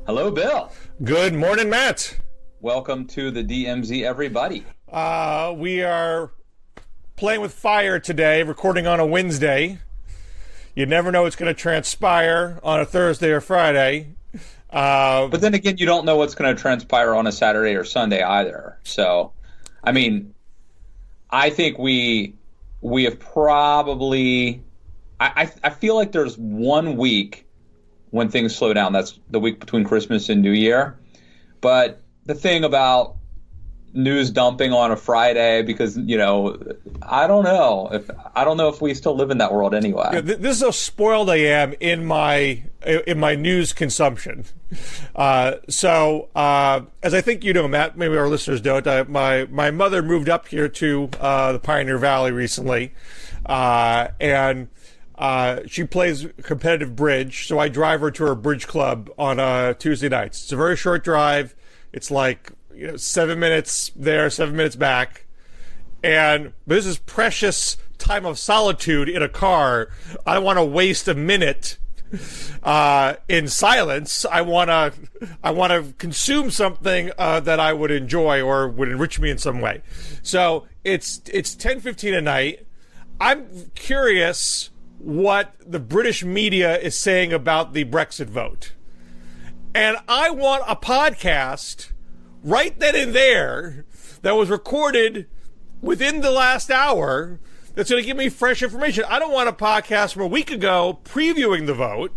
Hello, Bill. Good morning, Matt. Welcome to the DMZ, everybody. We are playing with fire today, recording on a Wednesday. You never know what's going to transpire on a Thursday or Friday. But then again, you don't know what's going to transpire on a Saturday or Sunday either. So, I mean, I think we have probably... I feel like there's 1 week when things slow down. That's the week between Christmas and New Year. But the thing about news dumping on a Friday, because, you know, I don't know if we still live in that world anyway. Yeah, this is how spoiled I am in my news consumption. So as I think you know, Matt, maybe our listeners don't, my mother moved up here to the Pioneer Valley recently, and she plays competitive bridge, so I drive her to her bridge club on Tuesday nights. It's a very short drive. It's like 7 minutes there, 7 minutes back. But this is precious time of solitude in a car. I don't want to waste a minute in silence. I want to consume something that I would enjoy or would enrich me in some way. So it's 10:15 at night. I'm curious what the British media is saying about the Brexit vote. And I want a podcast right then and there that was recorded within the last hour that's going to give me fresh information. I don't want a podcast from a week ago previewing the vote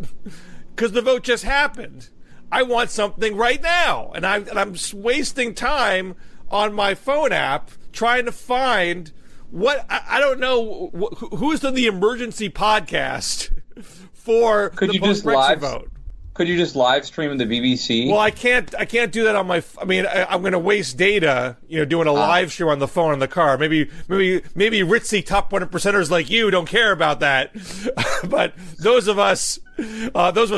because the vote just happened. I want something right now. And I'm wasting time on my phone app trying to find what I don't know who's done the emergency podcast for the post-Brexit vote. Could you just live stream the BBC? Well, I can't do that on my. I'm going to waste data, doing a live stream on the phone in the car. Maybe ritzy top 1%ers like you don't care about that, but those of us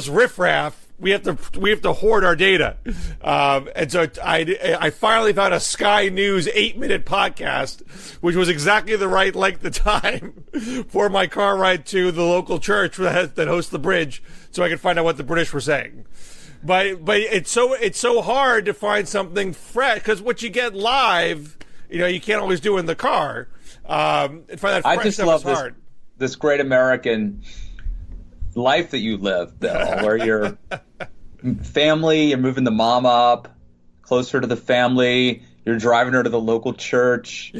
riffraff, we have to hoard our data. And so I finally found a Sky News 8-minute podcast, which was exactly the right length of time for my car ride to the local church that hosts the bridge, so I could find out what the British were saying. But it's so hard to find something fresh, because what you get live, you can't always do in the car. And find that fresh I just stuff love is hard. this great American life that you live, Bill, where your family, you're moving the mom up closer to the family, you're driving her to the local church.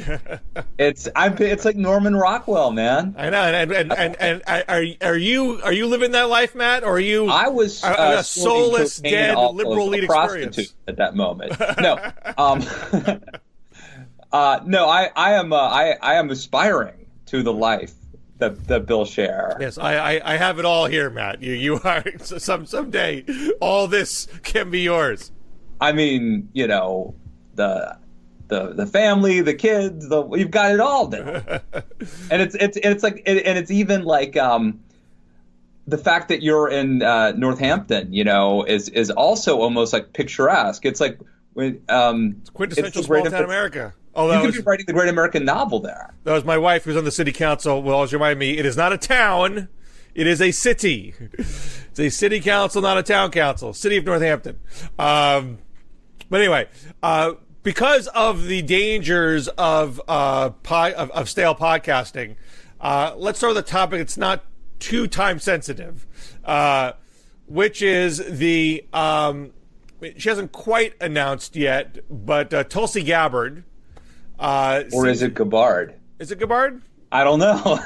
It's like Norman Rockwell, man. I know. And are you living that life, Matt, or are you? I was a soulless, dead liberal elite experience at that moment. No, no, I am aspiring to the life the Bill Scher. Yes, I have it all here, Matt. You are someday all this can be yours. I mean, the family, the kids, you've got it all there. And it's like it's even like the fact that you're in Northampton, is also almost like picturesque. It's like it's quintessential small town America. You could be writing the great American novel there. That was my wife, who's on the city council, will always remind me, it is not a town, it is a city. It's a city council, not a town council. City of Northampton. But anyway, because of the dangers of stale podcasting, let's start with a topic that's not too time sensitive, which is the she hasn't quite announced yet, but Tulsi Gabbard. Or is it Gabbard? Is it Gabbard? I don't know.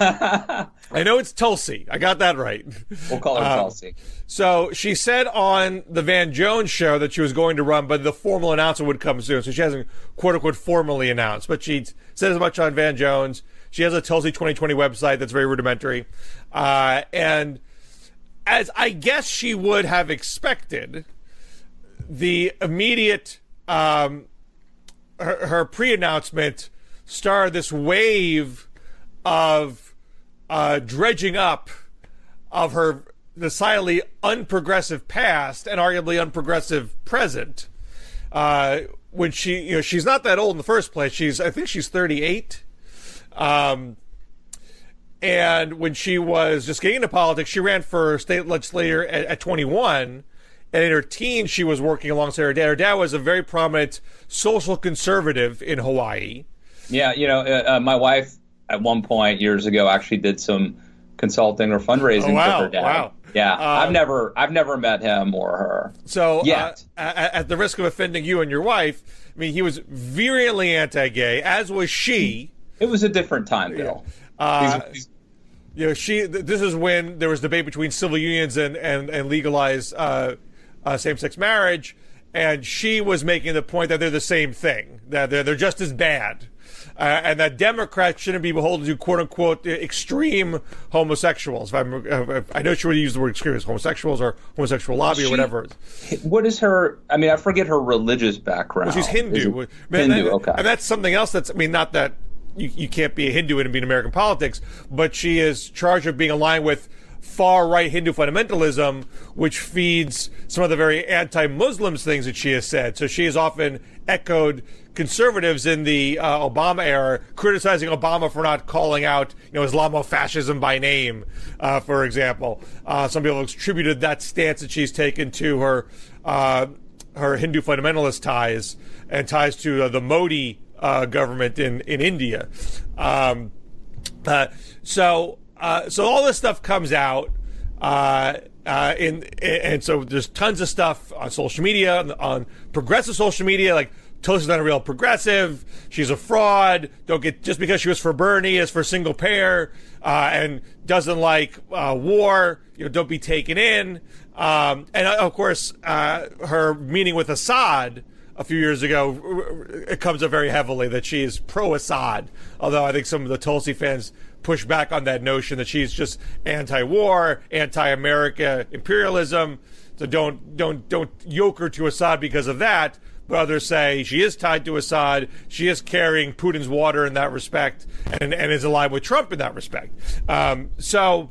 I know it's Tulsi. I got that right. We'll call her Tulsi. So she said on the Van Jones show that she was going to run, but the formal announcement would come soon. So she hasn't, quote unquote, formally announced. But she said as much on Van Jones. She has a Tulsi 2020 website that's very rudimentary. And as I guess she would have expected, the immediate her pre-announcement started this wave of dredging up of her decidedly unprogressive past and arguably unprogressive present. When she's not that old in the first place. I think she's 38. And when she was just getting into politics, she ran for state legislator at 21. And in her teens, she was working alongside her dad. Her dad was a very prominent social conservative in Hawaii. Yeah, my wife at one point years ago actually did some consulting or fundraising for her dad. Wow. Yeah, I've never met him or her. So yet. At the risk of offending you and your wife, I mean, he was virulently anti-gay, as was she. It was a different time, Bill. This is when there was debate between civil unions and legalized same-sex marriage, and she was making the point that they're the same thing, that they're just as bad, and that Democrats shouldn't be beholden to quote-unquote extreme homosexuals. I know she would use the word extreme as homosexuals or homosexual lobby or whatever. What is her? I mean, I forget her religious background. Well, she's Hindu. Okay. And that's something else. Not that you can't be a Hindu and be in American politics, but she is charged with being aligned with far-right Hindu fundamentalism, which feeds some of the very anti-Muslim things that she has said. So she has often echoed conservatives in the Obama era, criticizing Obama for not calling out, Islamofascism by name, for example. Some people have attributed that stance that she's taken to her Hindu fundamentalist ties and ties to the Modi government in India. So all this stuff comes out, and so there's tons of stuff on social media, on progressive social media, like Tulsi's not a real progressive, she's a fraud, just because she was for Bernie is for single payer, and doesn't like war, don't be taken in. And of course, her meeting with Assad a few years ago, it comes up very heavily that she is pro-Assad, although I think some of the Tulsi fans push back on that notion that she's just anti-war, anti-America imperialism. So don't yoke her to Assad because of that. But others say she is tied to Assad. She is carrying Putin's water in that respect, and is aligned with Trump in that respect. So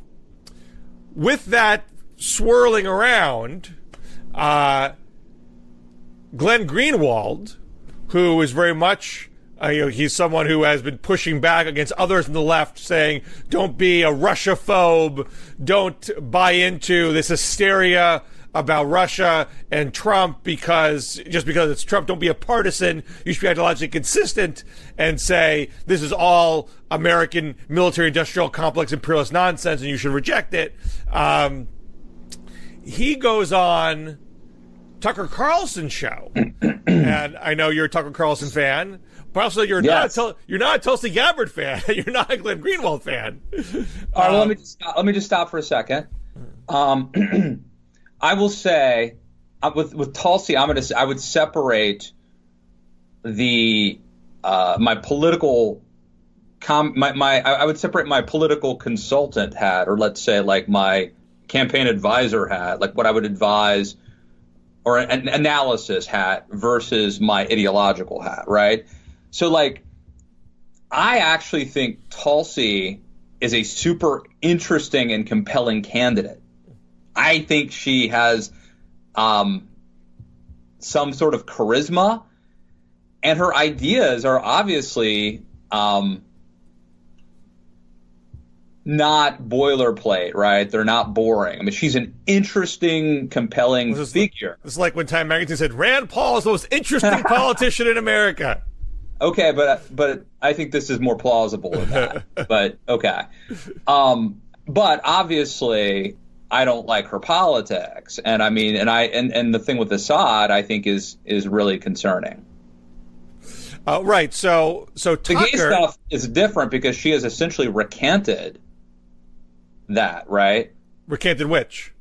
with that swirling around, Glenn Greenwald, who is very much he's someone who has been pushing back against others on the left, saying, don't be a Russia-phobe, don't buy into this hysteria about Russia and Trump just because it's Trump, don't be a partisan. You should be ideologically consistent and say this is all American military-industrial complex imperialist nonsense and you should reject it. He goes on Tucker Carlson show, and I know you're a Tucker Carlson fan, but also you're not a Tulsi Gabbard fan. You're not a Glenn Greenwald fan. All right, well, let me just stop for a second. I will say with Tulsi, I would separate I would separate my political consultant hat, or let's say like my campaign advisor hat, like what I would advise, or an analysis hat versus my ideological hat, right? So like, I actually think Tulsi is a super interesting and compelling candidate. I think she has some sort of charisma, and her ideas are obviously not boilerplate, right? They're not boring. I mean, she's an interesting, compelling figure. It's like when Time Magazine said Rand Paul is the most interesting politician in America. Okay, but I think this is more plausible than that. But okay, but obviously I don't like her politics, and I mean, and the thing with Assad, I think is really concerning. Right. So the gay stuff is different because she has essentially recanted that, right? Recanted which?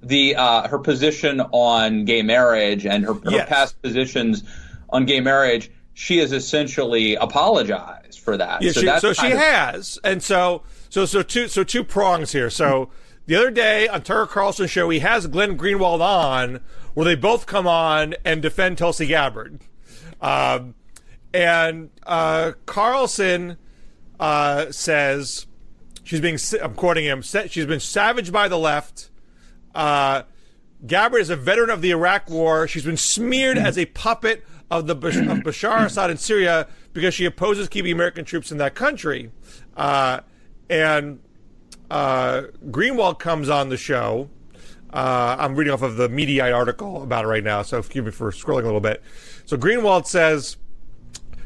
Her position on gay marriage and her past positions on gay marriage. She has essentially apologized for that. Yeah, she has, and so two prongs here. So the other day on Tucker Carlson show, he has Glenn Greenwald on, where they both come on and defend Tulsi Gabbard, and Carlson says I'm quoting him. She's been savaged by the left. Gabbard is a veteran of the Iraq War. She's been smeared as a puppet of Bashar Assad in Syria because she opposes keeping American troops in that country. And Greenwald comes on the show. I'm reading off of the Mediaite article about it right now, so excuse me for scrolling a little bit. So Greenwald says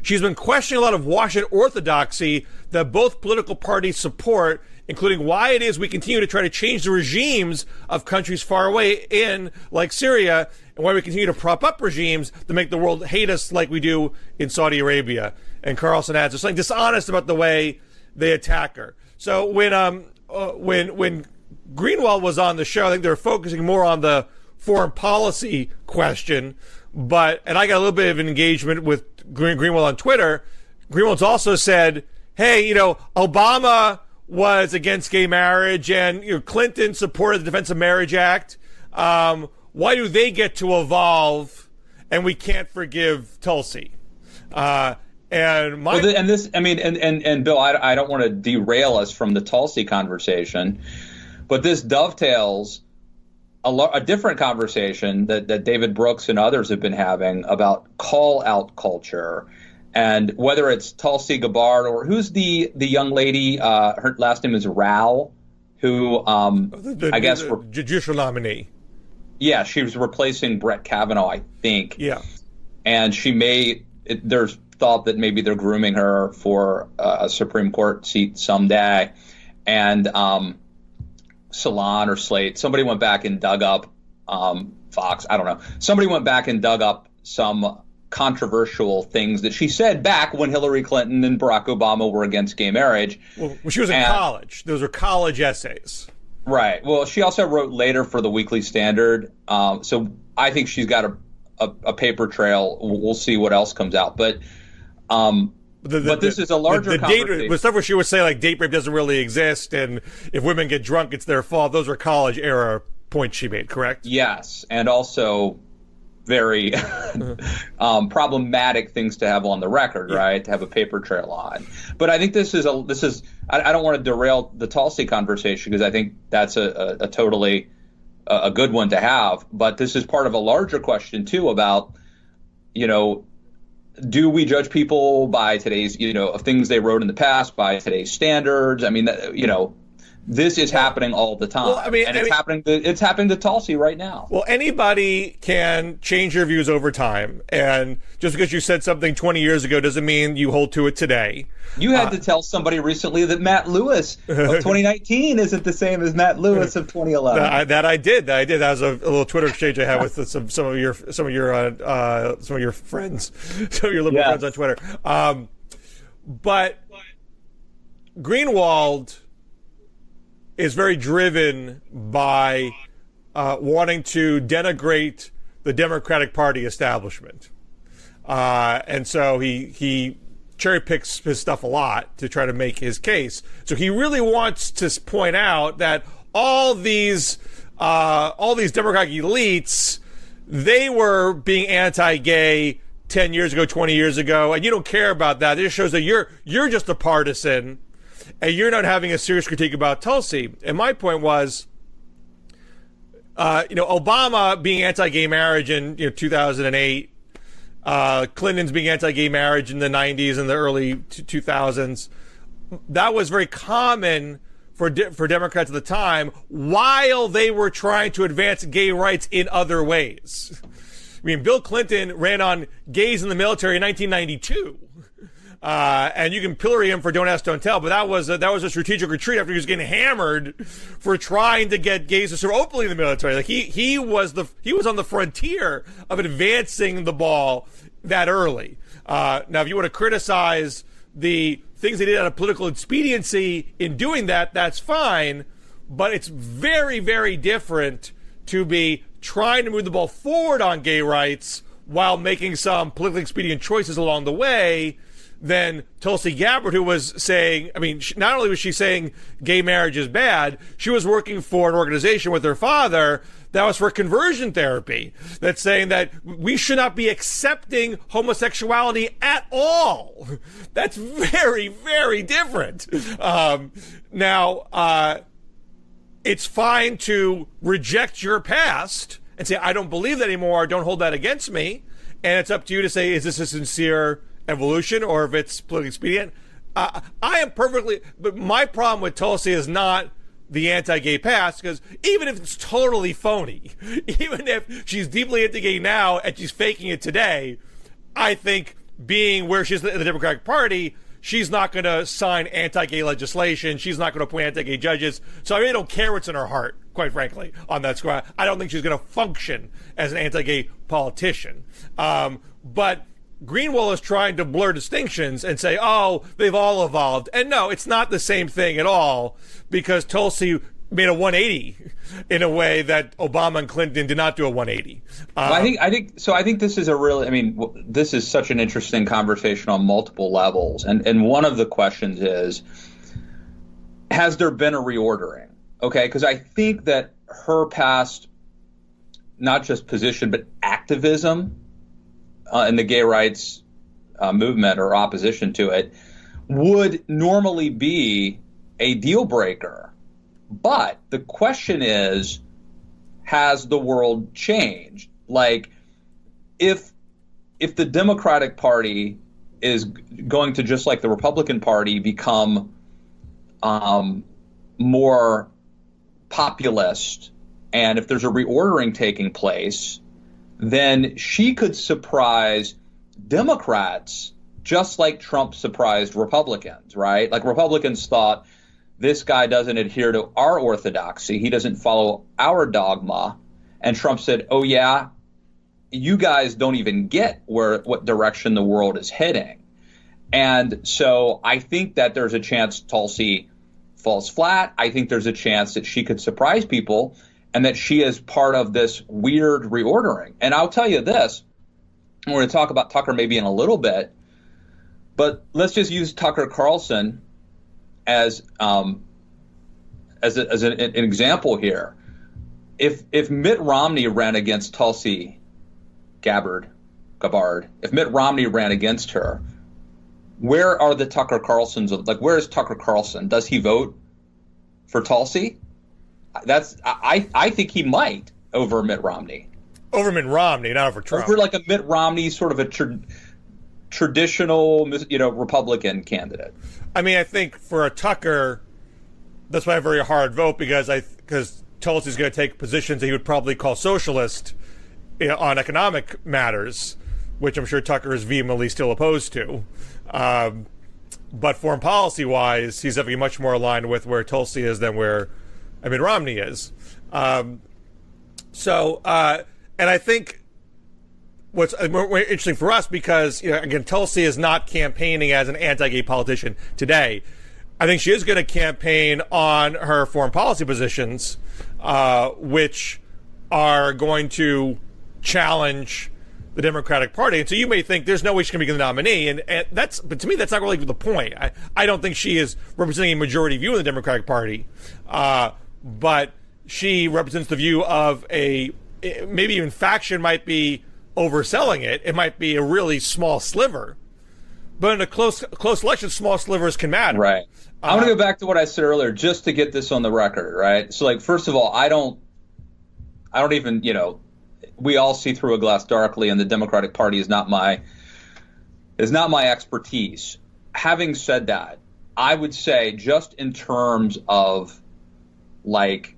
she's been questioning a lot of Washington orthodoxy that both political parties support, including why it is we continue to try to change the regimes of countries far away in, like Syria, and why we continue to prop up regimes to make the world hate us like we do in Saudi Arabia. And Carlson adds, there's something dishonest about the way they attack her. So when Greenwald was on the show, I think they were focusing more on the foreign policy question. And I got a little bit of an engagement with Greenwald on Twitter. Greenwald's also said, hey, Obama was against gay marriage and Clinton supported the Defense of Marriage Act. Why do they get to evolve and we can't forgive Tulsi? Bill, I don't want to derail us from the Tulsi conversation, but this dovetails a different conversation that David Brooks and others have been having about call-out culture, and whether it's Tulsi Gabbard or who's the young lady, her last name is Rao, who I guess judicial nominee. Yeah, she was replacing Brett Kavanaugh, I think. Yeah, and there's thought that maybe they're grooming her for a Supreme Court seat someday, and Salon or Slate, somebody went back and dug up Fox, I don't know. Somebody went back and dug up some controversial things that she said back when Hillary Clinton and Barack Obama were against gay marriage. Well, she was in college. Those are college essays. Right. Well, she also wrote later for the Weekly Standard. So I think she's got a paper trail. We'll see what else comes out. But this is a larger conversation. The stuff where she would say, like, date rape doesn't really exist, and if women get drunk, it's their fault. Those are college-era points she made, correct? Yes, and also very problematic things to have on the record, right? To have a paper trail on. But I think this is I don't want to derail the Tulsi conversation because I think that's a totally a good one to have. But this is part of a larger question too about, do we judge people by today's, things they wrote in the past, by today's standards? I mean, this is happening all the time. Well, it's happening to Tulsi right now. Well, anybody can change their views over time. And just because you said something 20 years ago doesn't mean you hold to it today. You had to tell somebody recently that Matt Lewis of 2019 isn't the same as Matt Lewis of 2011. That I did. That was a little Twitter exchange I had with some of your friends, some of your liberal friends on Twitter. But Greenwald is very driven by wanting to denigrate the Democratic Party establishment. And so he cherry picks his stuff a lot to try to make his case. So he really wants to point out that all these Democratic elites, they were being anti-gay 10 years ago, 20 years ago, and you don't care about that. It just shows that you're just a partisan, and you're not having a serious critique about Tulsi. And my point was, Obama being anti-gay marriage in 2008, Clinton's being anti-gay marriage in the 90s and the early 2000s. That was very common for Democrats at the time, while they were trying to advance gay rights in other ways. I mean, Bill Clinton ran on gays in the military in 1992. And you can pillory him for Don't Ask, Don't Tell, but that was a strategic retreat after he was getting hammered for trying to get gays to serve openly in the military. Like he was on the frontier of advancing the ball that early. Now, if you want to criticize the things they did out of political expediency in doing that, that's fine. But it's very, very different to be trying to move the ball forward on gay rights while making some politically expedient choices along the way than Tulsi Gabbard, who was saying, not only was she saying gay marriage is bad, she was working for an organization with her father that was for conversion therapy, that's saying that we should not be accepting homosexuality at all. That's very, very different. Now, it's fine to reject your past and say, I don't believe that anymore, don't hold that against me. And it's up to you to say, is this a sincere evolution or if it's politically expedient? But my problem with Tulsi is not the anti-gay past, because even if it's totally phony, even if she's deeply anti-gay now and she's faking it today, I think being where she's in the Democratic Party, she's not going to sign anti-gay legislation. She's not going to appoint anti-gay judges. So I really don't care what's in her heart, quite frankly, on that score. I don't think she's going to function as an anti-gay politician. But Greenwald is trying to blur distinctions and say, oh, they've all evolved. And no, it's not the same thing at all, because Tulsi made a 180 in a way that Obama and Clinton did not do a 180. I think this is this is such an interesting conversation on multiple levels. And one of the questions is, has there been a reordering? Okay, because I think that her past, not just position, but activism in the gay rights movement or opposition to it would normally be a deal breaker. But the question is, has the world changed? Like, if the Democratic Party is going to, just like the Republican Party, become more populist, and if there's a reordering taking place, then she could surprise Democrats just like Trump surprised Republicans, right? Like, Republicans thought, this guy doesn't adhere to our orthodoxy. He doesn't follow our dogma. And Trump said, oh, yeah, you guys don't even get what direction the world is heading. And so I think that there's a chance Tulsi falls flat. I think there's a chance that she could surprise people and that she is part of this weird reordering. And I'll tell you this, we're going to talk about Tucker maybe in a little bit, but let's just use Tucker Carlson as an example here. If Mitt Romney ran against Tulsi Gabbard, if Mitt Romney ran against her, where are the Tucker Carlsons? Like, where is Tucker Carlson? Does he vote for Tulsi? I think he might over Mitt Romney. Over Mitt Romney, not over Trump. Over like a Mitt Romney, sort of a traditional, Republican candidate. I mean, I think for a Tucker, that's why a very hard vote, because Tulsi's going to take positions that he would probably call socialist on economic matters, which I'm sure Tucker is vehemently still opposed to. But foreign policy-wise, he's definitely much more aligned with where Tulsi is than where Romney is. And I think what's more interesting for us, because, again, Tulsi is not campaigning as an anti-gay politician today. I think she is going to campaign on her foreign policy positions, which are going to challenge the Democratic Party. And so you may think there's no way she can become the nominee. But to me, that's not really the point. I don't think she is representing a majority view in the Democratic Party. But she represents the view of maybe even faction might be overselling it. It might be a really small sliver. But in a close election, small slivers can matter. Right. I want to go back to what I said earlier, just to get this on the record, right? So, like, first of all, I don't even, we all see through a glass darkly, and the Democratic Party is not my expertise. Having said that, I would say, just in terms of, like,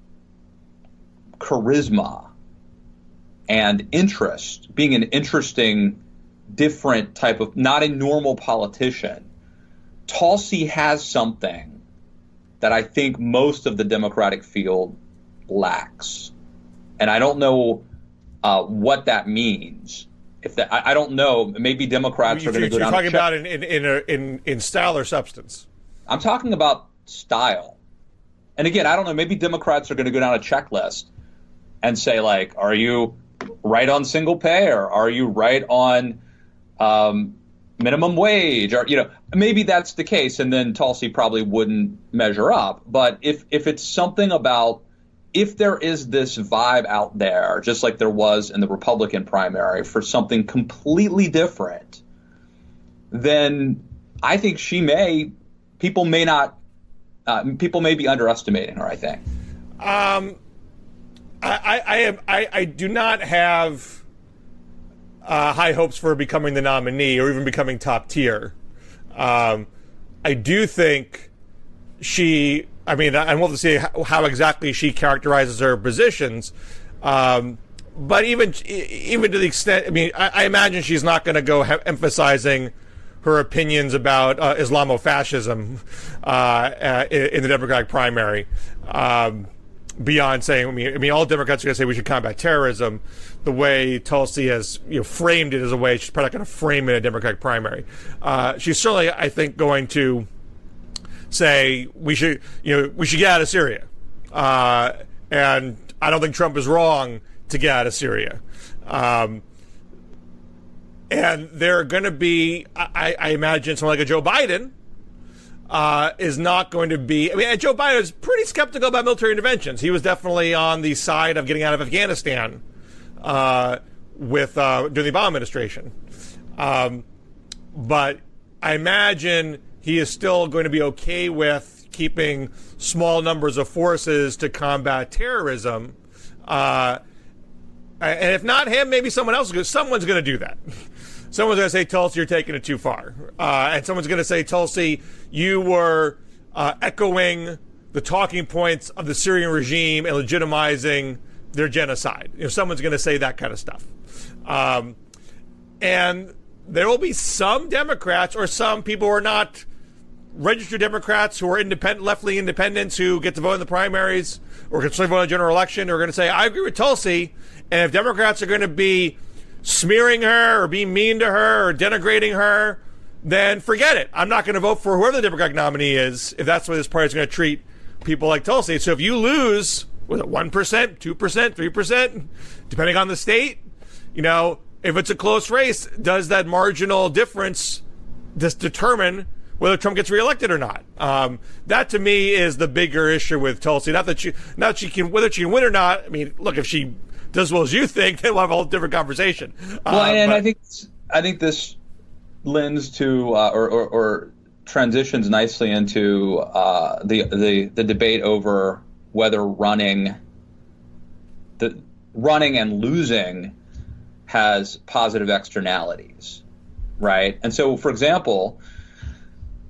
charisma and interest, being an interesting, different type of, not a normal politician, Tulsi has something that I think most of the Democratic field lacks. And I don't know what that means. I don't know. Maybe Democrats are going to go down. You're talking about in style or substance? I'm talking about style. And again, I don't know. Maybe Democrats are going to go down a checklist and say, like, are you right on single pay, or are you right on minimum wage, or maybe that's the case, and then Tulsi probably wouldn't measure up. But if it's something about, if there is this vibe out there, just like there was in the Republican primary, for something completely different, then I think people may be underestimating her, I think. I do not have high hopes for becoming the nominee or even becoming top tier. I do think she I mean, I'm willing to see how exactly she characterizes her positions. But even to the extent, I mean, I imagine she's not going to go emphasizing her opinions about Islamofascism in the Democratic primary. Beyond saying, I mean, all Democrats are going to say we should combat terrorism. The way Tulsi has framed it as a way, she's probably not going to frame it in a Democratic primary. She's certainly, I think, going to say we should get out of Syria, and I don't think Trump is wrong to get out of Syria. And they're going to be, I imagine, someone like a Joe Biden is not going to be. I mean, Joe Biden is pretty skeptical about military interventions. He was definitely on the side of getting out of Afghanistan with during the Obama administration. But I imagine he is still going to be okay with keeping small numbers of forces to combat terrorism. And if not him, maybe someone else. Someone's going to do that. Someone's going to say, Tulsi, you're taking it too far. And someone's going to say, Tulsi, you were echoing the talking points of the Syrian regime and legitimizing their genocide. Someone's going to say that kind of stuff. And there will be some Democrats or some people who are not registered Democrats who are independent, left-leaning independents who get to vote in the primaries or can vote in the general election who are going to say, I agree with Tulsi. And if Democrats are going to be smearing her or being mean to her or denigrating her, then forget it. I'm not going to vote for whoever the Democratic nominee is if that's the way this party is going to treat people like Tulsi. So if you lose, was it 1%, 2%, 3%, depending on the state, if it's a close race, does that marginal difference just determine whether Trump gets reelected or not? That to me is the bigger issue with Tulsi. Not she can whether she can win or not. I mean, look, if she does as well as you think, then we'll have a whole different conversation. I think this lends to or transitions nicely into the debate over whether running and losing has positive externalities, right? And so, for example,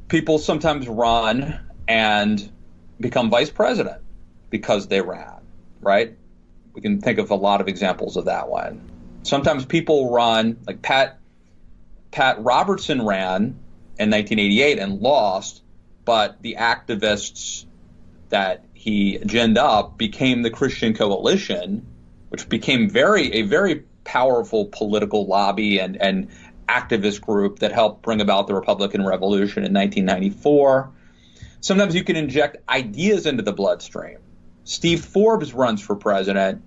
people sometimes run and become vice president because they ran, right? We can think of a lot of examples of that one. Sometimes people run, like Pat Robertson ran in 1988 and lost, but the activists that he ginned up became the Christian Coalition, which became a very powerful political lobby and activist group that helped bring about the Republican Revolution in 1994. Sometimes you can inject ideas into the bloodstream. Steve Forbes runs for president,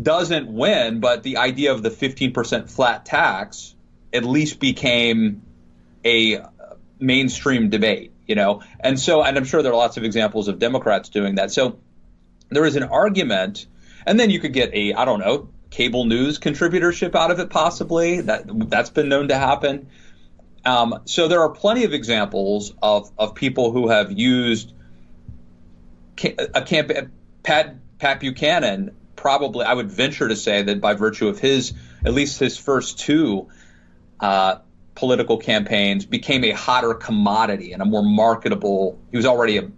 doesn't win, but the idea of the 15% flat tax at least became a mainstream debate, and I'm sure there are lots of examples of Democrats doing that. So there is an argument, and then you could get cable news contributorship out of it, possibly. That's been known to happen. So there are plenty of examples of people who have used a campaign. Pat Buchanan, probably, I would venture to say that by virtue of at least his first two political campaigns, became a hotter commodity and a more marketable. He was already a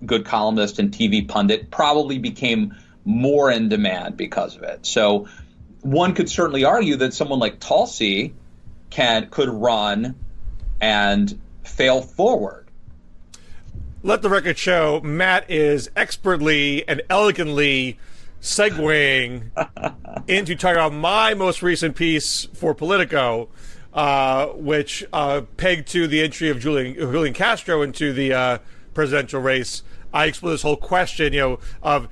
good columnist and TV pundit, probably became more in demand because of it. So one could certainly argue that someone like Tulsi could run and fail forward. Let the record show Matt is expertly and elegantly segueing into talking about my most recent piece for Politico, which pegged to the entry of Julian Castro into the presidential race. I explore this whole question, of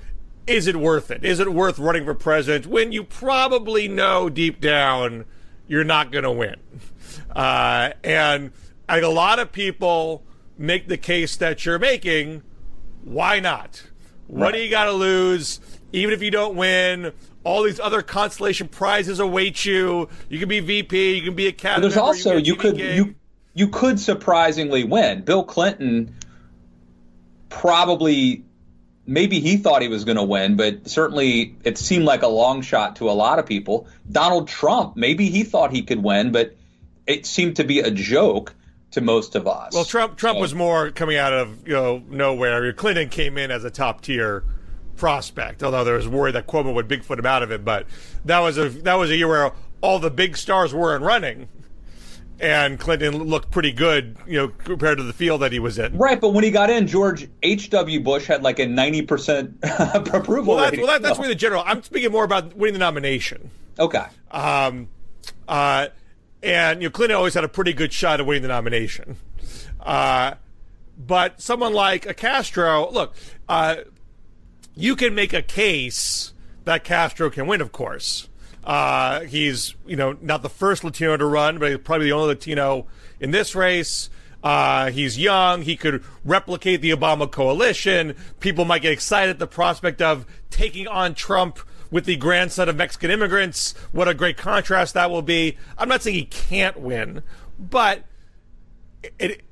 is it worth it? Is it worth running for president when you probably know deep down you're not going to win? And I think a lot of people make the case that you're making. Why not? Right. What do you got to lose? Even if you don't win, all these other consolation prizes await you. You can be VP, you can be a cabinet member. There's also you could surprisingly win. Bill Clinton probably, maybe he thought he was going to win, but certainly it seemed like a long shot to a lot of people. Donald Trump, maybe he thought he could win, but it seemed to be a joke to most of us. Well, Trump was more coming out of nowhere. Clinton came in as a top tier prospect, although there was worry that Cuomo would Bigfoot him out of it. But that was a year where all the big stars weren't running, and Clinton looked pretty good, compared to the field that he was in. Right, but when he got in, George H.W. Bush had like a 90% approval rating. That's really the general. I'm speaking more about winning the nomination. Okay. And Clinton always had a pretty good shot at winning the nomination. But someone like a Castro, look, you can make a case that Castro can win, of course. He's, not the first Latino to run, but he's probably the only Latino in this race. He's young. He could replicate the Obama coalition. People might get excited at the prospect of taking on Trump with the grandson of Mexican immigrants. What a great contrast that will be. I'm not saying he can't win, but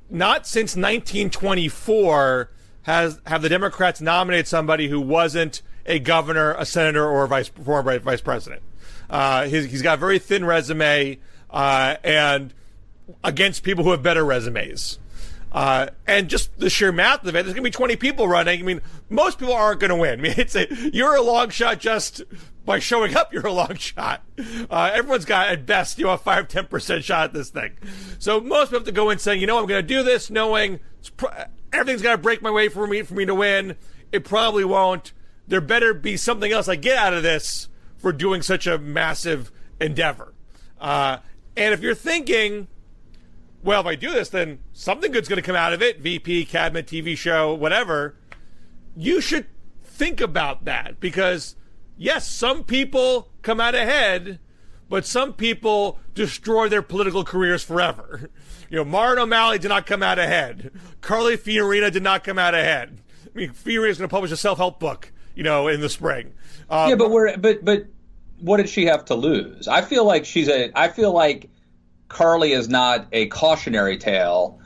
not since 1924 have the Democrats nominated somebody who wasn't a governor, a senator, or a former vice president. He's got a very thin resume, and against people who have better resumes. And just the sheer math of it, there's going to be 20 people running. I mean, most people aren't going to win. I mean, you're a long shot just by showing up. You're a long shot. Everyone's got, at best, a 5-10% shot at this thing. So most people have to go in saying, I'm going to do this, knowing everything's got to break my way for me to win. It probably won't. There better be something else I get out of this for doing such a massive endeavor. And if you're thinking, well, if I do this, then something good's going to come out of it, VP, cabinet, TV show, whatever, you should think about that. Because, yes, some people come out ahead, but some people destroy their political careers forever. Martin O'Malley did not come out ahead. Carly Fiorina did not come out ahead. I mean, Fiorina's going to publish a self-help book, in the spring. But what did she have to lose? I feel like Carly is not a cautionary tale.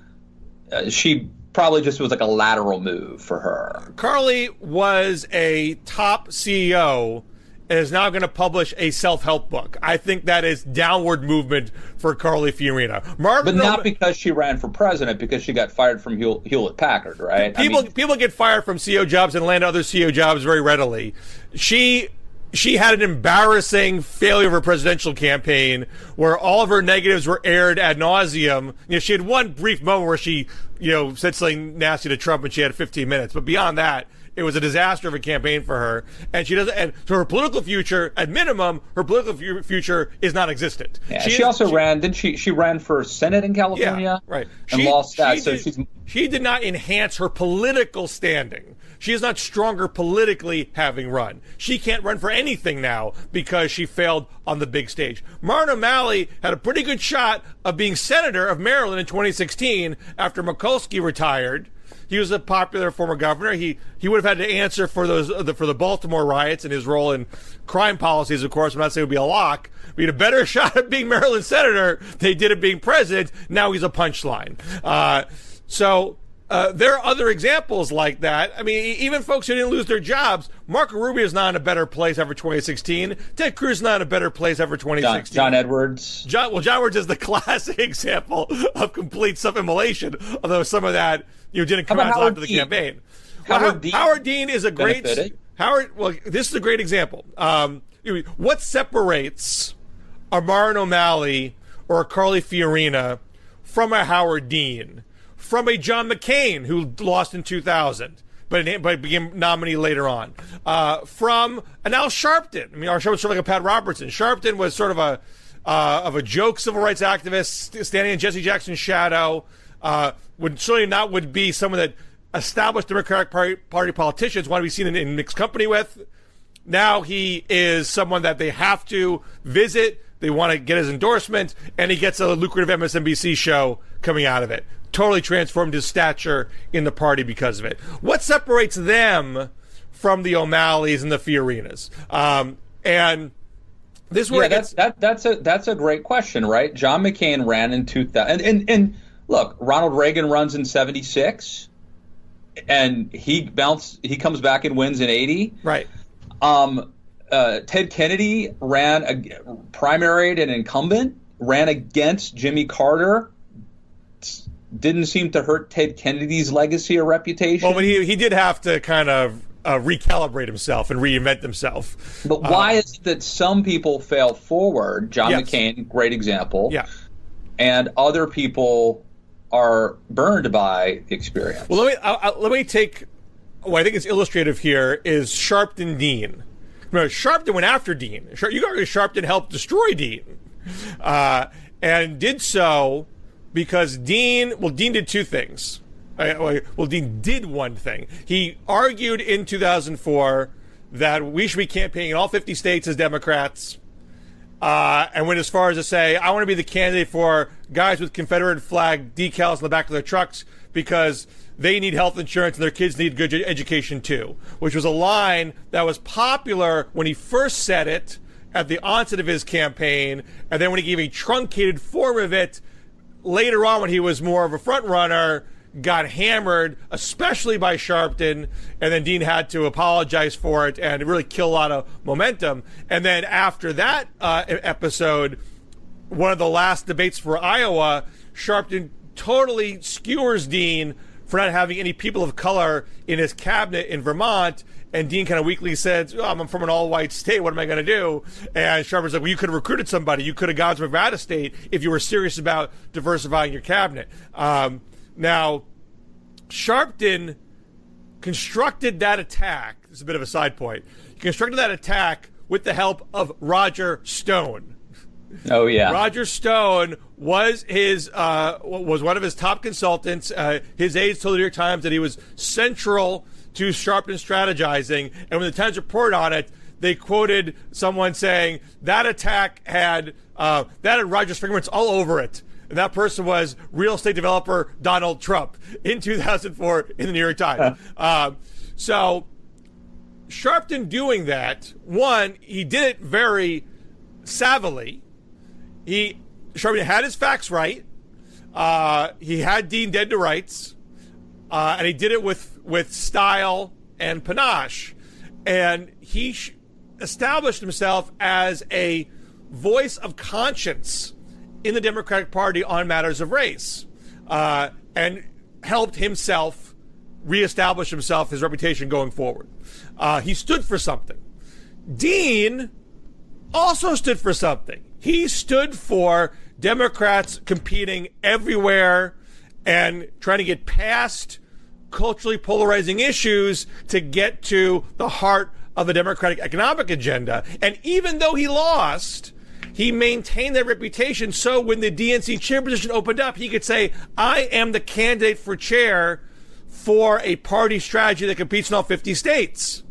She probably just was like a lateral move for her. Carly was a top CEO and is now going to publish a self-help book. I think that is downward movement for Carly Fiorina. But not because she ran for president, because she got fired from Hewlett Packard, right? People get fired from CEO jobs and land other CEO jobs very readily. She had an embarrassing failure of her presidential campaign where all of her negatives were aired ad nauseum. She had one brief moment where she, said something nasty to Trump and she had 15 minutes. But beyond that, it was a disaster of a campaign for her. And so her political future, at minimum, her political future is non-existent. Yeah, she also ran, didn't she? She ran for Senate in California. Yeah, right. And lost that. She did not enhance her political standing. She is not stronger politically having run. She can't run for anything now because she failed on the big stage. Martin O'Malley had a pretty good shot of being senator of Maryland in 2016 after Mikulski retired. He was a popular former governor. He would have had to answer for the Baltimore riots and his role in crime policies, of course. I'm not saying it would be a lock. But he had a better shot at being Maryland senator than he did at being president. Now he's a punchline. There are other examples like that. I mean, even folks who didn't lose their jobs. Marco Rubio is not in a better place after 2016. Ted Cruz is not in a better place after 2016. John Edwards. John Edwards is the classic example of complete self-immolation, although some of that didn't come out after the campaign. Howard Dean is a great this is a great example. What separates a Martin O'Malley or a Carly Fiorina from a Howard Dean? From a John McCain, who lost in 2000, but became nominee later on. From an Al Sharpton. I mean, Al Sharpton was sort of like a Pat Robertson. Sharpton was sort of a joke civil rights activist standing in Jesse Jackson's shadow. Would be someone that established Democratic Party politicians want to be seen in mixed company with. Now he is someone that they have to visit. They want to get his endorsement, and he gets a lucrative MSNBC show coming out of it. Totally transformed his stature in the party because of it. What separates them from the O'Malleys and the Fiorinas? And this that's a great question, right? John McCain ran in 2000, and look, Ronald Reagan runs in 76, and he comes back and wins in 80. Right. Ted Kennedy primaried an incumbent, ran against Jimmy Carter, didn't seem to hurt Ted Kennedy's legacy or reputation. Well, but he did have to kind of recalibrate himself and reinvent himself. But why is it that some people fail forward? John McCain, great example. Yeah. And other people are burned by the experience. Well, let me take what I think is illustrative here is Sharpton Dean. Remember, Sharpton went after Dean. You argue Sharpton helped destroy Dean, and did so because Dean did two things. Well, Dean did one thing. He argued in 2004 that we should be campaigning in all 50 states as Democrats, and went as far as to say, I want to be the candidate for guys with Confederate flag decals on the back of their trucks because they need health insurance and their kids need good education too, which was a line that was popular when he first said it at the onset of his campaign, and then when he gave a truncated form of it later on when he was more of a front runner, got hammered, especially by Sharpton, and then Dean had to apologize for it, and it really killed a lot of momentum. And then after that episode, one of the last debates for Iowa, Sharpton totally skewers Dean for not having any people of color in his cabinet in Vermont. And Dean kind of weakly said, I'm from an all-white state. What am I going to do? And Sharpton's like, well, you could have recruited somebody. You could have gone to Nevada State if you were serious about diversifying your cabinet. Now, Sharpton constructed that attack. This is a bit of a side point. He constructed that attack with the help of Roger Stone. Oh yeah, Roger Stone was was one of his top consultants. His aides told the New York Times that he was central to Sharpton strategizing. And when the Times reported on it, they quoted someone saying that attack had Roger's fingerprints all over it. And that person was real estate developer Donald Trump in 2004 in the New York Times. So Sharpton doing that, one, he did it very savvily. Sharpton had his facts right. He had Dean dead to rights. And he did it with style and panache. And he established himself as a voice of conscience in the Democratic Party on matters of race, and helped himself reestablish his reputation going forward. He stood for something. Dean also stood for something. He stood for Democrats competing everywhere and trying to get past culturally polarizing issues to get to the heart of the Democratic economic agenda. And even though he lost, he maintained that reputation, so when the DNC chair position opened up, he could say, I am the candidate for chair for a party strategy that competes in all 50 states.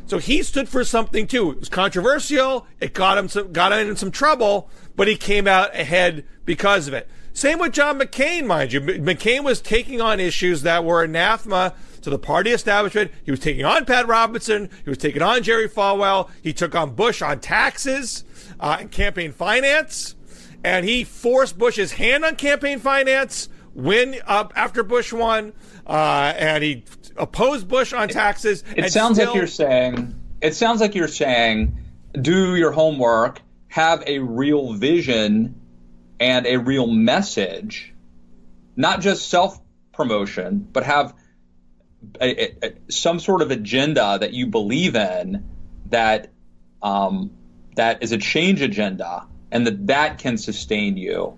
So he stood for something too. It was controversial. It got him in some trouble, but he came out ahead because of it. Same with John McCain, mind you. McCain was taking on issues that were anathema to the party establishment. He was taking on Pat Robinson. He was taking on Jerry Falwell. He took on Bush on taxes and campaign finance. And he forced Bush's hand on campaign finance after Bush won. And he opposed Bush on taxes. It sounds like you're saying, do your homework, have a real vision and a real message, not just self-promotion, but have some sort of agenda that you believe in that is a change agenda, and that can sustain you.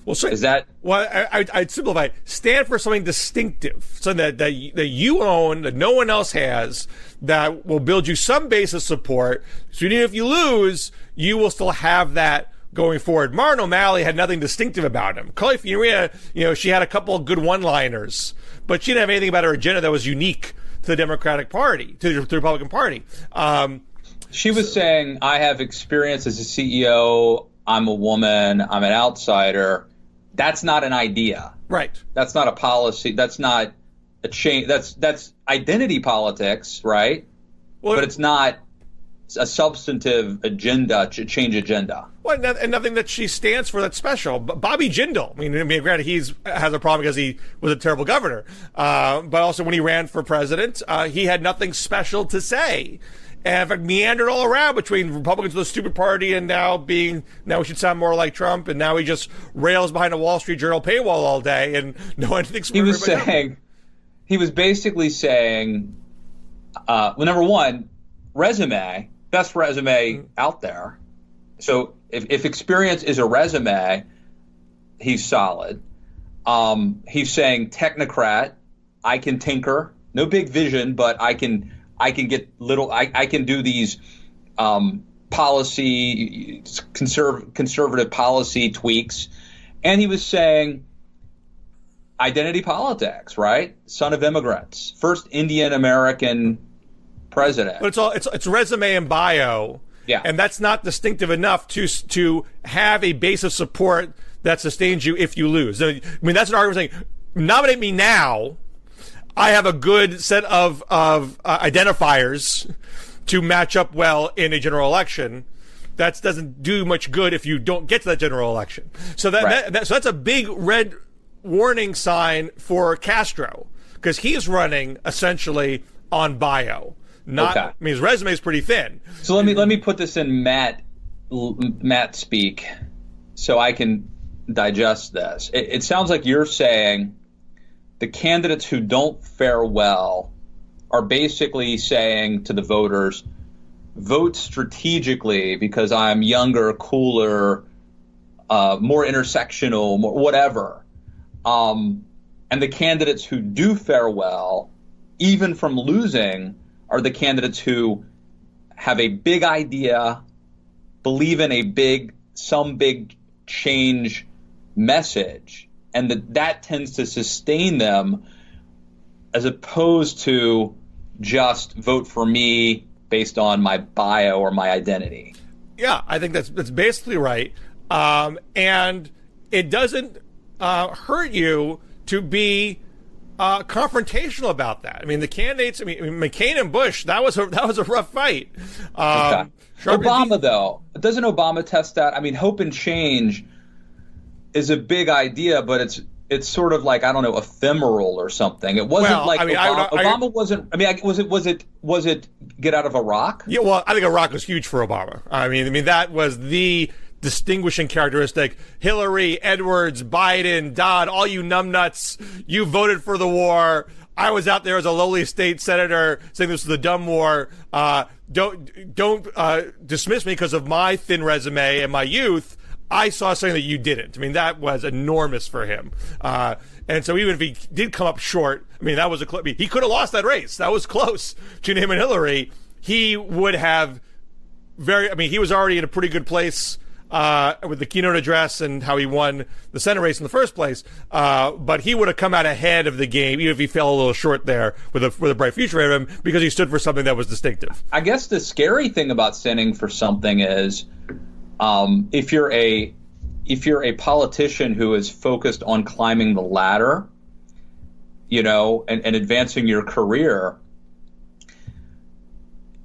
Well, so is that? Well, I'd simplify it. Stand for something distinctive, something that you own, that no one else has, that will build you some base of support. So even if you lose, you will still have that going forward. Martin O'Malley had nothing distinctive about him. Carly Fiorina, she had a couple of good one-liners, but she didn't have anything about her agenda that was unique to the Democratic Party, to the Republican Party. She was saying, I have experience as a CEO. I'm a woman. I'm an outsider. That's not an idea. Right. That's not a policy. That's not a change. That's identity politics, right? Well, but it's not a substantive agenda, change agenda. Well, and nothing that she stands for that's special. Bobby Jindal, I mean, granted, has a problem because he was a terrible governor. But also when he ran for president, he had nothing special to say. and in fact meandered all around between Republicans of the stupid party and now we should sound more like Trump, and now he just rails behind a Wall Street Journal paywall all day, and no one thinks he was basically saying, well, number one, best resume out there. So if experience is a resume, he's solid. He's saying technocrat, I can tinker, no big vision, but I can get I can do these conservative policy tweaks. And he was saying identity politics, right? Son of immigrants, first Indian American president. But it's resume and bio. Yeah. And that's not distinctive enough to have a base of support that sustains you if you lose. I mean, that's an argument saying, nominate me now. I have a good set of identifiers to match up well in a general election. That doesn't do much good if you don't get to that general election. So so that's a big red warning sign for Castro, because he's running essentially on bio. I mean, his resume is pretty thin. So let me put this in Matt speak, so I can digest this. It sounds like you're saying the candidates who don't fare well are basically saying to the voters, vote strategically because I'm younger, cooler, more intersectional, more whatever. And the candidates who do fare well, even from losing, are the candidates who have a big idea, believe in some big change message, and that tends to sustain them, as opposed to just vote for me based on my bio or my identity. Yeah, I think that's basically right. And it doesn't hurt you to be confrontational about that. I mean, the candidates. I mean, McCain and Bush. That was a rough fight. Obama, though, doesn't Obama test that? I mean, hope and change is a big idea, but it's sort of like, I don't know, ephemeral or something. It wasn't Obama wasn't. I mean, was it get out of Iraq? Yeah, well, I think Iraq was huge for Obama. I mean that was the distinguishing characteristic. Hillary, Edwards, Biden, Dodd, all you numbnuts, you voted for the war. I was out there as a lowly state senator saying this was the dumb war. Don't dismiss me because of my thin resume and my youth. I saw something that you didn't. I mean, that was enormous for him. And so even if he did come up short, I mean, that was he could have lost that race. That was close between him and Hillary. He would have he was already in a pretty good place with the keynote address and how he won the Senate race in the first place. But he would have come out ahead of the game, even if he fell a little short there with a bright future ahead of him, because he stood for something that was distinctive. I guess the scary thing about standing for something is, if you're a politician who is focused on climbing the ladder, and advancing your career,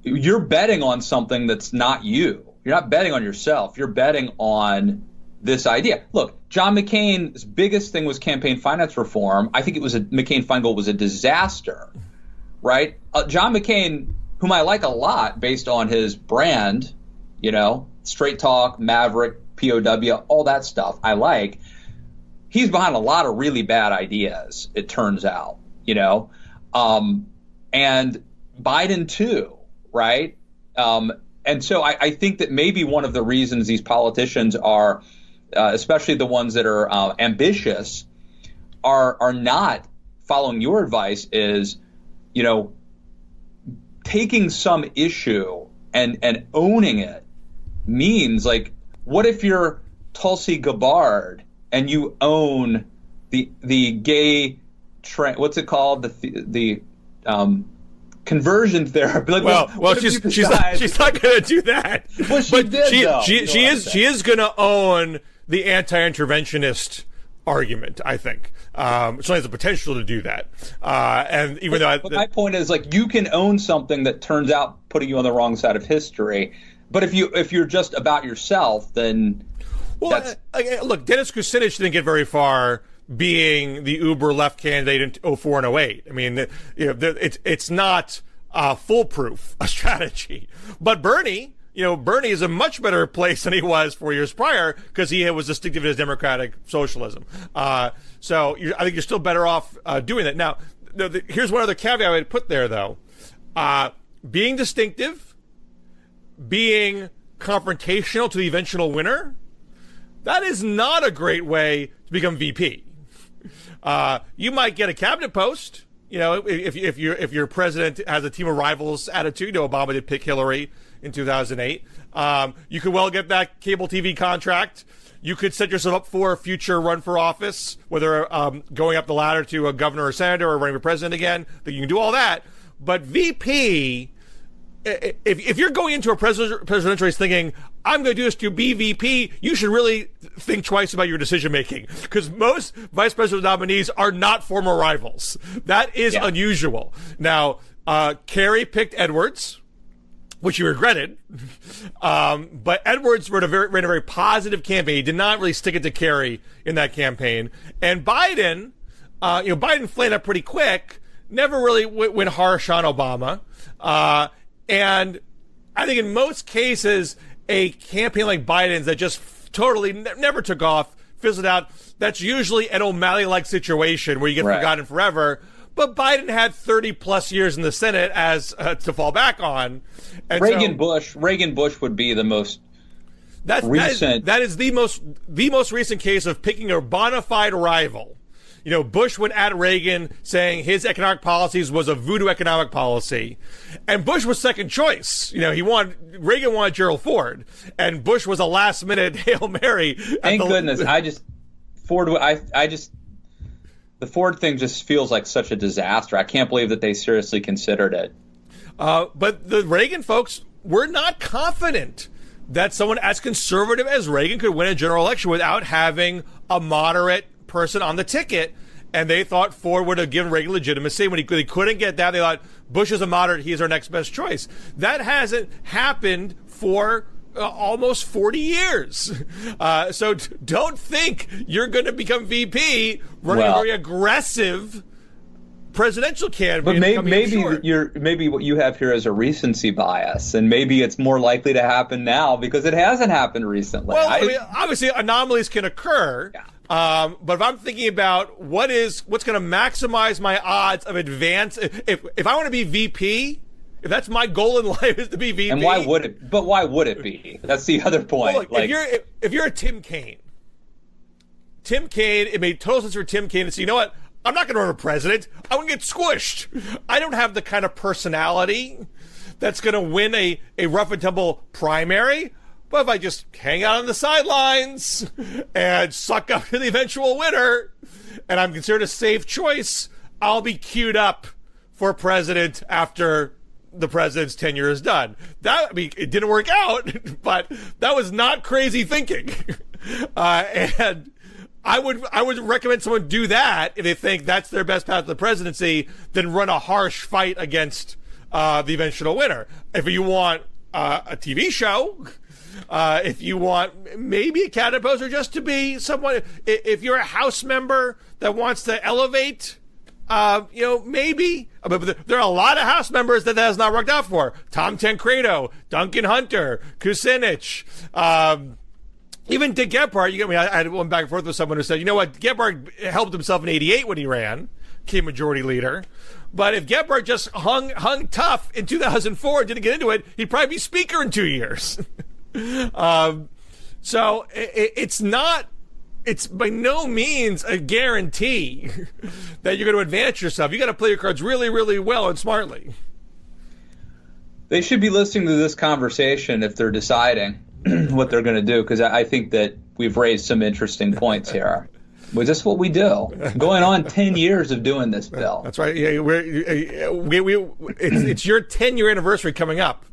you're betting on something that's not you. You're not betting on yourself. You're betting on this idea. Look, John McCain's biggest thing was campaign finance reform. I think McCain-Feingold was a disaster, right? John McCain, whom I like a lot based on his brand, straight talk, maverick, POW, all that stuff I like. He's behind a lot of really bad ideas, it turns out, and Biden too, right? And so I think that maybe one of the reasons these politicians are, especially the ones that are ambitious, are not following your advice is, taking some issue and owning it means, like, what if you're Tulsi Gabbard and you own the gay what's it called, the conversion therapy? Like, she's not going to do that. Well, she is going to own the anti-interventionist argument, I think. She has the potential to do that. And even but my point is, like, you can own something that turns out putting you on the wrong side of history. But if you're just about yourself, then look, Dennis Kucinich didn't get very far being the uber left candidate in 2004 and 2008. I mean, it's not foolproof a strategy. But Bernie is a much better place than he was 4 years prior because he was distinctive in his democratic socialism. So I think you're still better off doing that. Now, here's one other caveat I would put there, though. Being distinctive, being confrontational to the eventual winner, that is not a great way to become VP. You might get a cabinet post. If your president has a team of rivals attitude. Obama did pick Hillary in 2008. You could well get that cable TV contract. You could set yourself up for a future run for office, whether going up the ladder to a governor or senator or running for president again. That you can do all that. But VP, if you're going into a presidential race thinking, I'm going to do this to be VP, you should really think twice about your decision making, because most vice president nominees are not former rivals. That is unusual. Now, Kerry picked Edwards, which he regretted. But Edwards ran a very positive campaign. He did not really stick it to Kerry in that campaign. And Biden, Biden flamed up pretty quick, never really went harsh on Obama. And I think in most cases, a campaign like Biden's that just totally never took off, fizzled out, that's usually an O'Malley-like situation where you get forgotten forever. But Biden had 30 plus years in the Senate as to fall back on. And Reagan Bush would be the most recent. That is the most recent case of picking a bona fide rival. Bush went at Reagan saying his economic policies was a voodoo economic policy. And Bush was second choice. Reagan wanted Gerald Ford. And Bush was a last minute Hail Mary. Thank goodness. The Ford thing just feels like such a disaster. I can't believe that they seriously considered it. But the Reagan folks were not confident that someone as conservative as Reagan could win a general election without having a moderate person on the ticket, and they thought Ford would have given Reagan legitimacy. When they couldn't get that, they thought Bush is a moderate, he's our next best choice. That hasn't happened for almost 40 years. So don't think you're going to become VP running a very aggressive presidential candidate. But maybe what you have here is a recency bias, and maybe it's more likely to happen now because it hasn't happened recently. Well, obviously anomalies can occur. Yeah. But if I'm thinking about what's going to maximize my odds of advance, if I want to be VP, if that's my goal in life is to be VP. And why would it? But why would it be? That's the other point. Well, look, if you're a Tim Kaine, it made total sense for Tim Kaine to say, you know what? I'm not going to run for president. I'm going to get squished. I don't have the kind of personality that's going to win a rough and tumble primary. But if I just hang out on the sidelines and suck up to the eventual winner, and I'm considered a safe choice, I'll be queued up for president after the president's tenure is done. It didn't work out, but that was not crazy thinking. And I would recommend someone do that if they think that's their best path to the presidency, than run a harsh fight against the eventual winner. If you want a TV show, if you want maybe a cabinet post, or just to be someone, if you're a House member that wants to elevate, maybe. But there are a lot of House members that has not worked out for. Tom Tancredo, Duncan Hunter, Kucinich, even Dick Gephardt. I had one back and forth with someone who said, you know what, Gephardt helped himself in '88 when he ran, became majority leader. But if Gephardt just hung tough in 2004 and didn't get into it, he'd probably be speaker in 2 years. So it's by no means a guarantee that you're going to advance yourself. You got to play your cards really, really well and smartly. They should be listening to this conversation if they're deciding what they're going to do, because I think that we've raised some interesting points here. Well, that's what we do. Going on 10 years of doing this, Bill. That's right. Yeah, it's your 10-year anniversary coming up.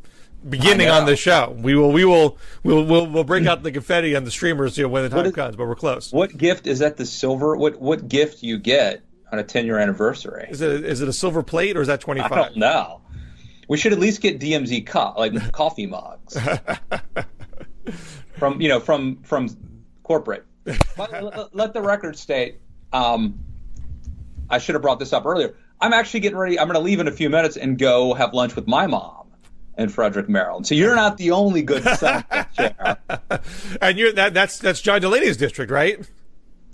Beginning on the show, we'll break out the confetti on the streamers when the time comes. But we're close. What gift is that? The silver? What gift you get on a 10-year anniversary? Is it a silver plate, or is that 25? I don't know. We should at least get DMZ coffee mugs from corporate. But let the record state. I should have brought this up earlier. I'm actually getting ready. I'm going to leave in a few minutes and go have lunch with my mom in Frederick, Maryland. So you're not the only good son, Scher. And that's John Delaney's district, right?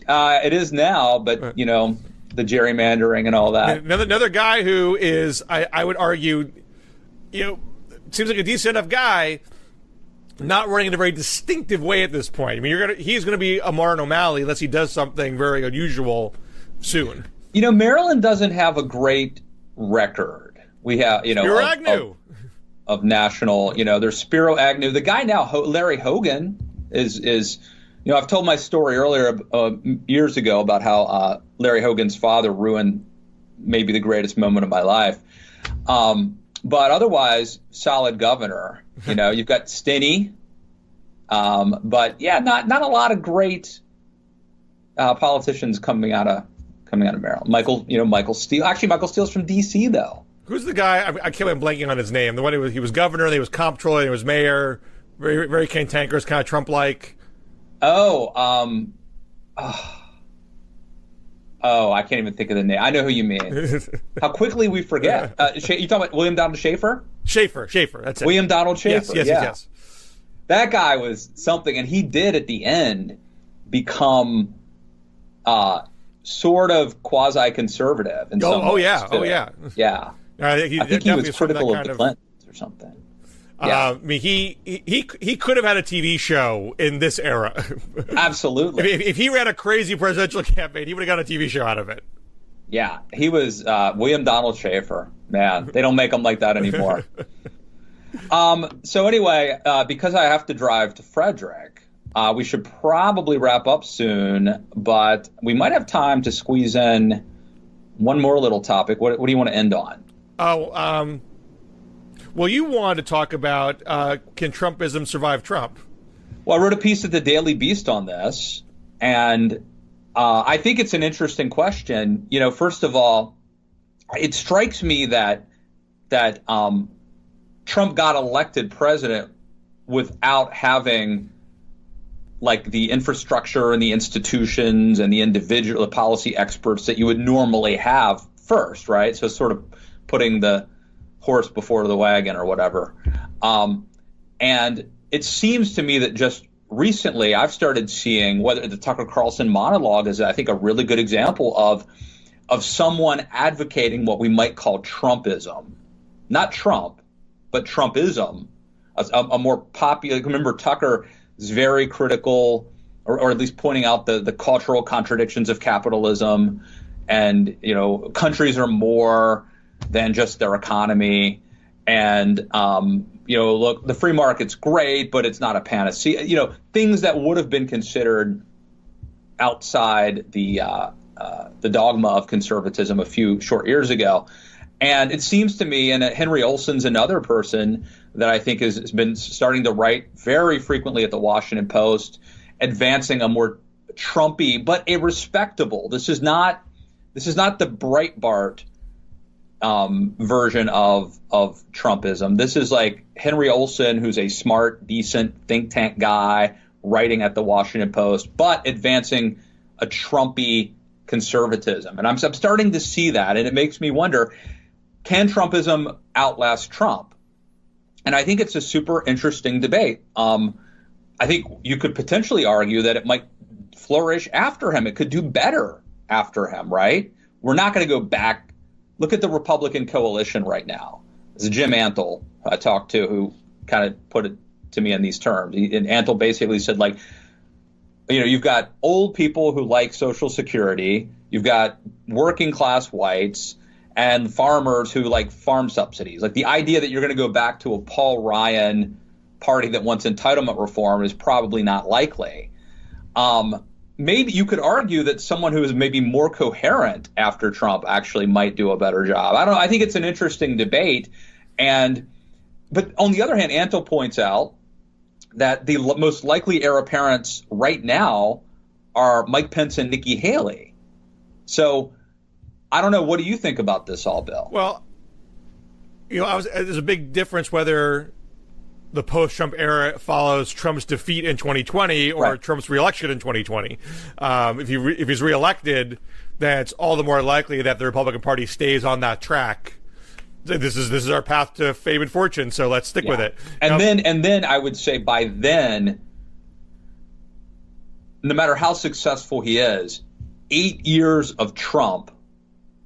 It is now, but you know, the gerrymandering and all that. Another guy who is, I would argue, you know, seems like a decent enough guy, not running in a very distinctive way at this point. I mean, he's gonna be a Martin O'Malley unless he does something very unusual soon. You know, Maryland doesn't have a great record. We have, you know, of national, you know, there's Spiro Agnew. The guy now, Larry Hogan, is you know, I've told my story earlier years ago about how Larry Hogan's father ruined maybe the greatest moment of my life. But otherwise, solid governor. You know, you've got Stinney. But yeah, not a lot of great politicians coming out of Maryland. Michael Steele. Actually, Michael Steele's from D.C. though. Who's the guy? I can't remember blanking on his name. The one he was governor, then he was comptroller, he was mayor. Very, very cantankerous, kind of Trump-like. I can't even think of the name. I know who you mean. How quickly we forget. You talking about William Donald Schaefer? Schaefer, that's it. William Donald Schaefer. Yes. That guy was something, and he did at the end become sort of quasi-conservative. Yeah. I think he was critical of the Clintons or something. Yeah. I mean, he could have had a TV show in this era. Absolutely. If he ran a crazy presidential campaign, he would have got a TV show out of it. Yeah, he was William Donald Schaefer. Man, they don't make them like that anymore. So anyway, because I have to drive to Frederick, we should probably wrap up soon, but we might have time to squeeze in one more little topic. What do you want to end on? Well, you wanted to talk about can Trumpism survive Trump? Well, I wrote a piece at the Daily Beast on this, and I think it's an interesting question. You know, first of all, it strikes me that Trump got elected president without having like the infrastructure and the institutions and the policy experts that you would normally have first, right? So sort of putting the horse before the wagon or whatever. And it seems to me that just recently I've started seeing whether the Tucker Carlson monologue is, I think, a really good example of someone advocating what we might call Trumpism. Not Trump, but Trumpism, a more popular. Remember, Tucker is very critical, or at least pointing out the cultural contradictions of capitalism, and you know, countries are more than just their economy, and you know, look, the free market's great, but it's not a panacea. You know, things that would have been considered outside the dogma of conservatism a few short years ago. And it seems to me, and Henry Olsen's another person that I think has been starting to write very frequently at the Washington Post, advancing a more Trumpy but a respectable. This is not the Breitbart version of Trumpism. This is like Henry Olsen, who's a smart, decent think tank guy writing at the Washington Post, but advancing a Trumpy conservatism. And I'm starting to see that, and it makes me wonder, can Trumpism outlast Trump? And I think it's a super interesting debate. I think you could potentially argue that it might flourish after him. It could do better after him, right? We're not going to go back. Look at the Republican coalition right now. This is Jim Antle I talked to, who kind of put it to me in these terms. And Antle basically said, like, you know, you've got old people who like Social Security, you've got working class whites, and farmers who like farm subsidies. Like, the idea that you're going to go back to a Paul Ryan party that wants entitlement reform is probably not likely. Maybe you could argue that someone who is maybe more coherent after Trump actually might do a better job. I don't know. I think it's an interesting debate. But on the other hand, Antle points out that the most likely heir apparents right now are Mike Pence and Nikki Haley. So I don't know. What do you think about this all, Bill? Well, you know, there's a big difference whether the post-Trump era follows Trump's defeat in 2020 or right. Trump's reelection in 2020. If he's reelected, then it's all the more likely that the Republican Party stays on that track. This is our path to fame and fortune, so let's stick with it. And then I would say by then, no matter how successful he is, 8 years of Trump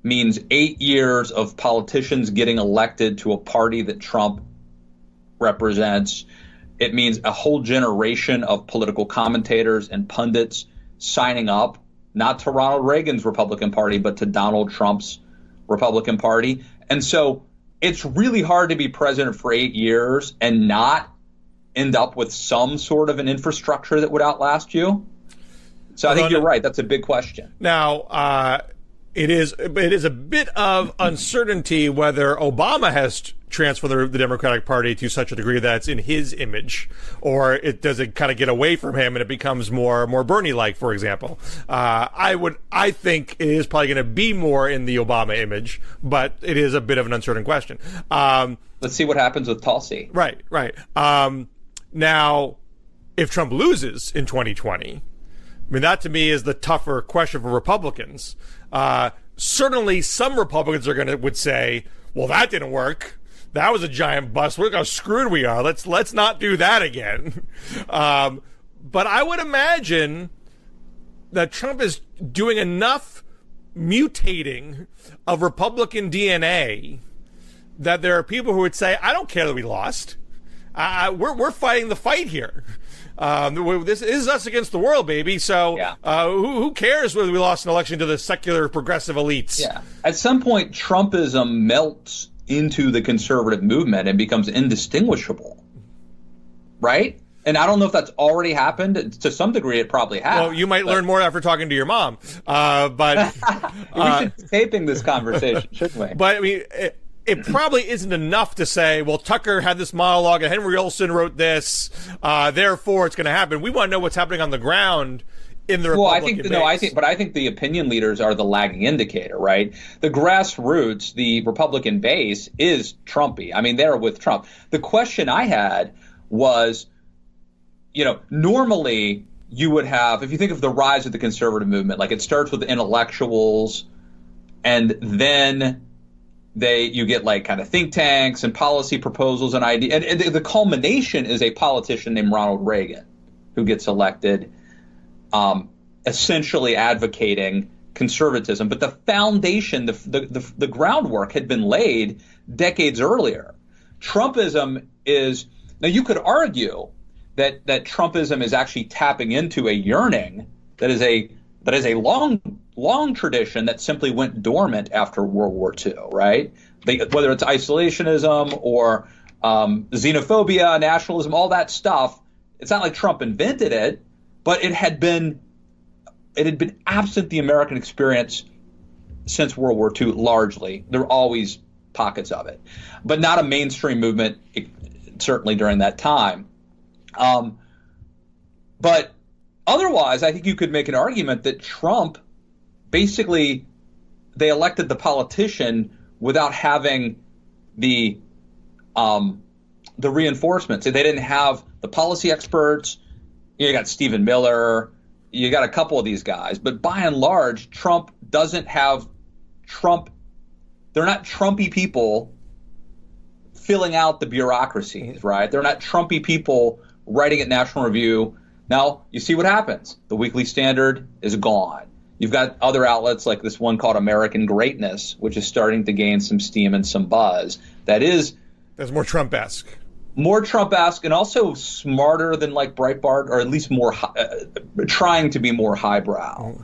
means 8 years of politicians getting elected to a party that Trump represents. It means a whole generation of political commentators and pundits signing up, not to Ronald Reagan's Republican Party, but to Donald Trump's Republican Party. And so it's really hard to be president for 8 years and not end up with some sort of an infrastructure that would outlast you. So I think you're right. That's a big question. Now, it is a bit of uncertainty whether Obama has transformed the Democratic Party to such a degree that it's in his image, or does it kind of get away from him and it becomes more Bernie-like, for example. I think it is probably going to be more in the Obama image, but it is a bit of an uncertain question. Let's see what happens with Tulsi. Right. Now, if Trump loses in 2020, I mean, that to me is the tougher question for Republicans. Certainly some Republicans would say, well, that didn't work. That was a giant bust. Look how screwed we are. Let's not do that again. But I would imagine that Trump is doing enough mutating of Republican DNA that there are people who would say, I don't care that we lost. We're fighting the fight here. This is us against the world, baby. So who cares whether we lost an election to the secular progressive elites? Yeah. At some point, Trumpism melts into the conservative movement and becomes indistinguishable, right? And I don't know if that's already happened. To some degree, it probably has. Well, you might learn more after talking to your mom. But we should be taping this conversation, shouldn't we? But I mean, it probably isn't enough to say, well, Tucker had this monologue and Henry Olsen wrote this, therefore it's going to happen. We want to know what's happening on the ground in the Republican base. I think the opinion leaders are the lagging indicator, right? The grassroots, the Republican base, is Trumpy. I mean, they're with Trump. The question I had was, normally you would have, if you think of the rise of the conservative movement, like it starts with intellectuals, and then you get like kind of think tanks and policy proposals and ideas. And the culmination is a politician named Ronald Reagan who gets elected, essentially advocating conservatism. But the foundation, the groundwork had been laid decades earlier. Trumpism is, now you could argue that Trumpism is actually tapping into a yearning that is a long tradition that simply went dormant after World War II, right? Whether it's isolationism or xenophobia, nationalism, all that stuff, it's not like Trump invented it, but it had been absent the American experience since World War II, largely. There were always pockets of it, but not a mainstream movement, certainly during that time. But otherwise, I think you could make an argument that Trump, basically, they elected the politician without having the reinforcements. They didn't have the policy experts. You got Stephen Miller. You got a couple of these guys. But by and large, Trump doesn't have Trump. They're not Trumpy people filling out the bureaucracies, right? They're not Trumpy people writing at National Review. Now, you see what happens. The Weekly Standard is gone. You've got other outlets like this one called American Greatness, which is starting to gain some steam and some buzz. That's more Trump-esque. More Trump-esque and also smarter than like Breitbart, or at least more trying to be more highbrow.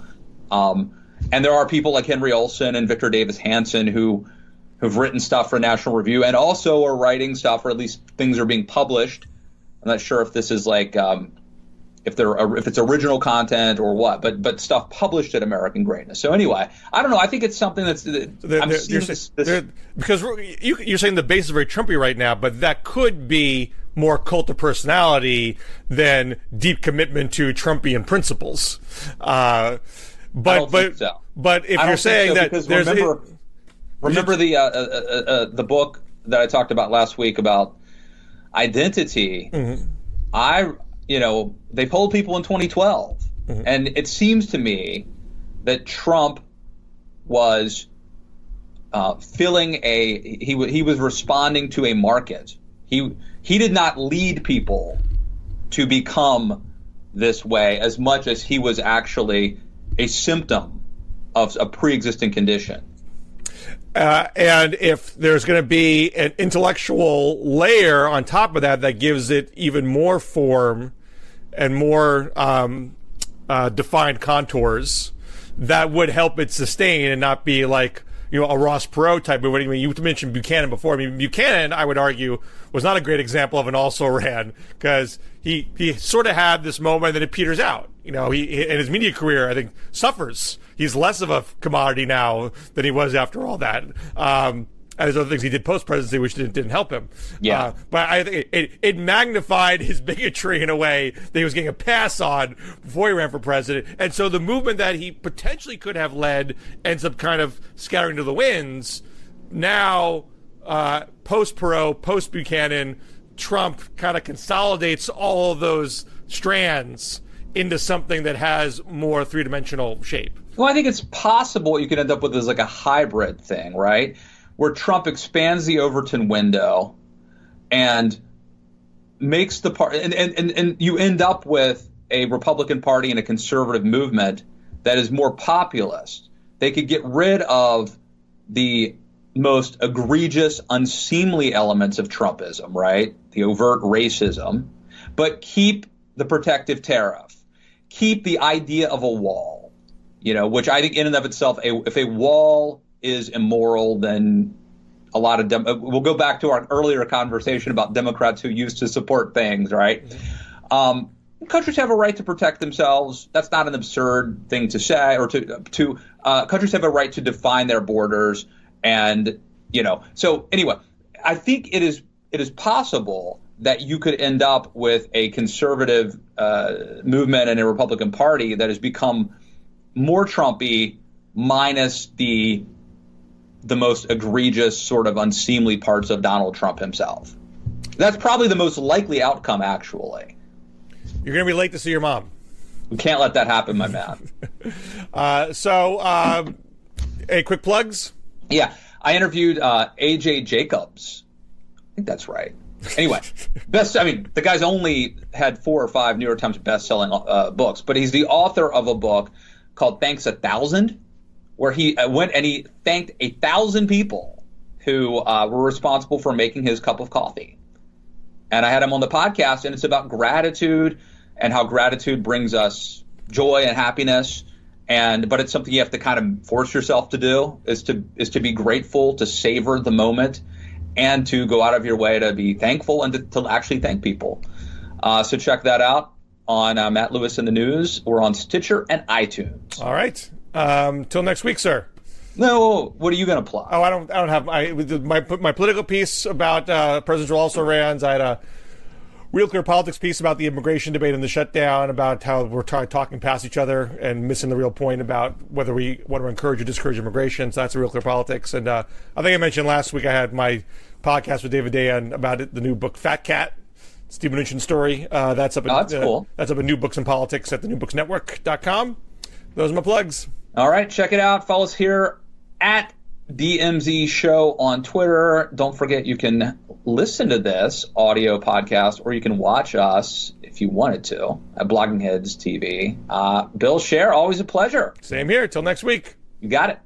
And there are people like Henry Olsen and Victor Davis Hanson who've written stuff for National Review and also are writing stuff, or at least things are being published. I'm not sure if this is like if it's original content or what, but stuff published at American Greatness. So anyway, I don't know. I think it's something that's because you're saying the base is very Trumpy right now, but that could be more cult of personality than deep commitment to Trumpian principles. But if you're saying that there's remember the book that I talked about last week about identity. Mm-hmm. They polled people in 2012, and it seems to me that Trump was he was responding to a market. He did not lead people to become this way as much as he was actually a symptom of a pre-existing condition. And if there's going to be an intellectual layer on top of that gives it even more form and more defined contours, that would help it sustain and not be like, a Ross Perot type of. I mean, you mentioned Buchanan before. I mean, Buchanan, I would argue, was not a great example of an also-ran, because he sort of had this moment that it peters out. He in his media career, I think, suffers. He's less of a commodity now than he was after all that. And there's other things he did post-presidency which didn't help him. Yeah. But I think it magnified his bigotry in a way that he was getting a pass on before he ran for president. And so the movement that he potentially could have led ends up kind of scattering to the winds. Now, post-Perot, post-Buchanan, Trump kind of consolidates all of those strands into something that has more three-dimensional shape. Well, I think it's possible what you could end up with is like a hybrid thing, right? Where Trump expands the Overton window and makes the party, and you end up with a Republican Party and a conservative movement that is more populist. They could get rid of the most egregious, unseemly elements of Trumpism, right? The overt racism, but keep the protective tariff, keep the idea of a wall, which I think in and of itself, if a wall is immoral, then a lot of we'll go back to our earlier conversation about Democrats who used to support things, right? Countries have a right to protect themselves. That's not an absurd thing to say, or to countries have a right to define their borders, and So anyway, I think it is possible that you could end up with a conservative movement and a Republican Party that has become more Trumpy, minus the most egregious sort of unseemly parts of Donald Trump himself. That's probably the most likely outcome, actually. You're going to be late to see your mom. We can't let that happen, my man. Any quick plugs? Yeah. I interviewed A.J. Jacobs. I think that's right. Anyway, the guy's only had 4 or 5 New York Times best-selling books, but he's the author of a book called Thanks 1,000, where he went and he thanked 1,000 people who were responsible for making his cup of coffee. And I had him on the podcast, and it's about gratitude and how gratitude brings us joy and happiness. But it's something you have to kind of force yourself to do, is to be grateful, to savor the moment, and to go out of your way to be thankful and to actually thank people. So check that out on Matt Lewis in the News, or on Stitcher and iTunes. All right. Till next week, sir. No, what are you going to plug? Oh, I don't have my political piece about presidential also-rans. I had a Real Clear Politics piece about the immigration debate and the shutdown, about how we're talking past each other and missing the real point about whether we want to encourage or discourage immigration. So that's a Real Clear Politics. And I think I mentioned last week I had my podcast with David Dayan about the new book Fat Cat, Steve Mnuchin's story. That's up. That's cool. That's up at New Books and Politics at thenewbooksnetwork.com. Those are my plugs. All right, check it out. Follow us here at DMZ Show on Twitter. Don't forget, you can listen to this audio podcast, or you can watch us if you wanted to at Blogging Heads TV. Bill, Scher, always a pleasure. Same here. Till next week. You got it.